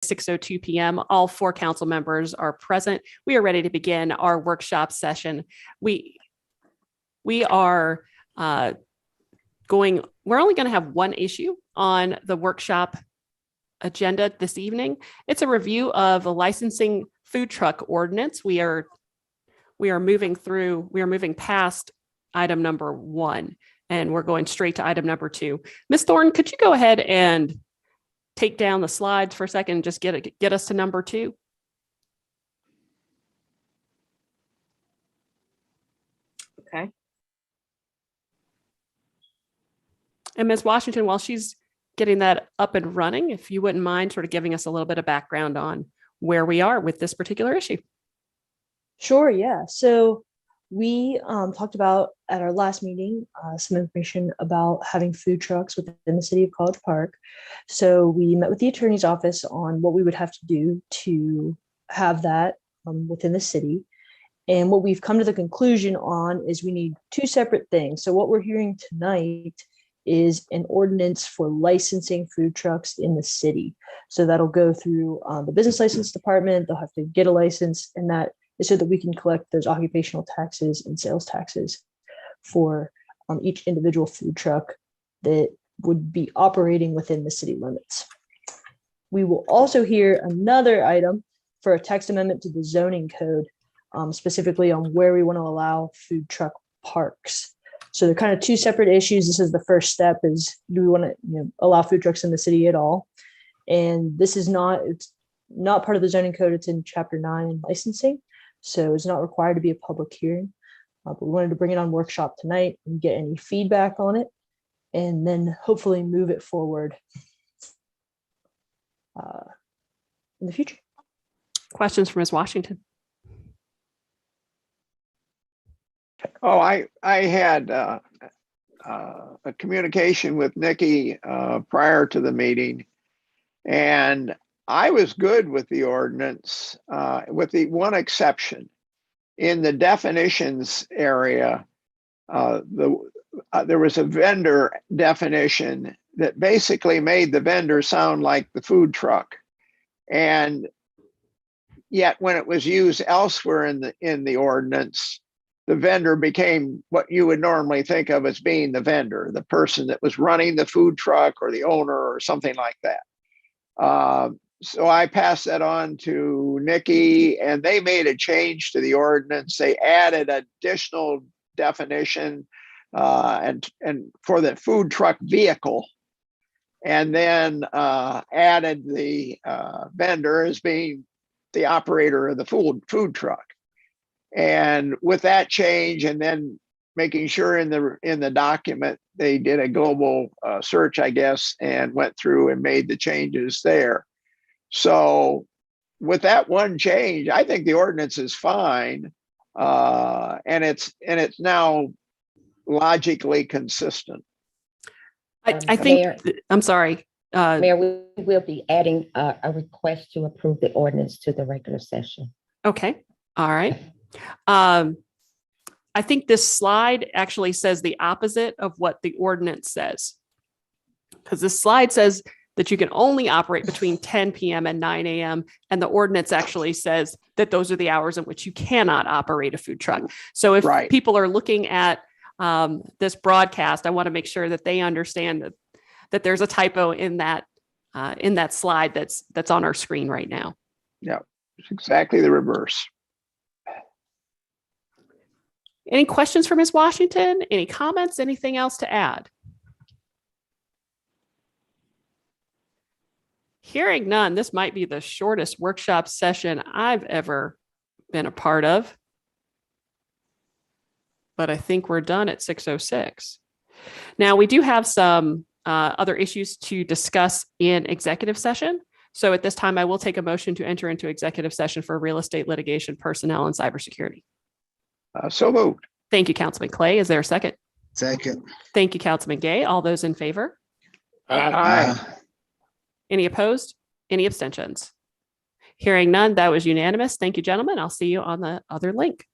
6:02 p.m. All 4 council members are present. We are ready to begin our workshop session. We're only going to have one issue on the workshop agenda this evening. It's a review of a licensing food truck ordinance. We are moving past item number 1, and we're going straight to item number 2. Ms. Thornton, could you go ahead and take down the slides for a second and just get us to number 2? Okay. And Ms. Washington, while she's getting that up and running, if you wouldn't mind sort of giving us a little bit of background on where we are with this particular issue. Sure, yeah. So we talked about at our last meeting some information about having food trucks within the city of College Park. So we met with the attorney's office on what we would have to do to have that within the city. And what we've come to the conclusion on is we need 2 separate things. So what we're hearing tonight is an ordinance for licensing food trucks in the city. So that'll go through the business license department. They'll have to get a license, and that is so that we can collect those occupational taxes and sales taxes for each individual food truck that would be operating within the city limits. We will also hear another item for a text amendment to the zoning code, specifically on where we want to allow food truck parks. So they're kind of 2 separate issues. This is the first step: is do we want to allow food trucks in the city at all? And this is it's not part of the zoning code. It's in Chapter 9 in licensing. So it's not required to be a public hearing. But we wanted to bring it on workshop tonight and get any feedback on it, and then hopefully move it forward in the future. Questions from Ms. Washington? Oh, I had a communication with Nikki prior to the meeting, and I was good with the ordinance, with the one exception. In the definitions area, there was a vendor definition that basically made the vendor sound like the food truck, and yet when it was used elsewhere in the ordinance, the vendor became what you would normally think of as being the vendor, the person that was running the food truck or the owner or something like that. So I passed that on to Nikki, and they made a change to the ordinance. They added additional definition and for the food truck vehicle, and then added the vendor as being the operator of the food truck. And with that change, and then making sure in the document, they did a global search, I guess, and went through and made the changes there. So with that one change, I think the ordinance is fine, and it's now logically consistent. I think. Mayor, I'm sorry. Mayor, we will be adding a request to approve the ordinance to the regular session. Okay. All right. I think this slide actually says the opposite of what the ordinance says, because this slide says that you can only operate between 10 p.m. and 9 a.m. And the ordinance actually says that those are the hours in which you cannot operate a food truck. So if people are looking at this broadcast, I want to make sure that they understand that there's a typo in that slide that's on our screen right now. Yeah, it's exactly the reverse. Any questions for Ms. Washington? Any comments? Anything else to add? Hearing none, this might be the shortest workshop session I've ever been a part of. But I think we're done at 6:06. Now, we do have some other issues to discuss in executive session. So at this time, I will take a motion to enter into executive session for real estate litigation, personnel, and cybersecurity. So moved. Thank you, Councilman Clay. Is there a second? Second. Thank you, Councilman Gay. All those in favor? Aye. Any opposed? Any abstentions? Hearing none, that was unanimous. Thank you, gentlemen. I'll see you on the other link.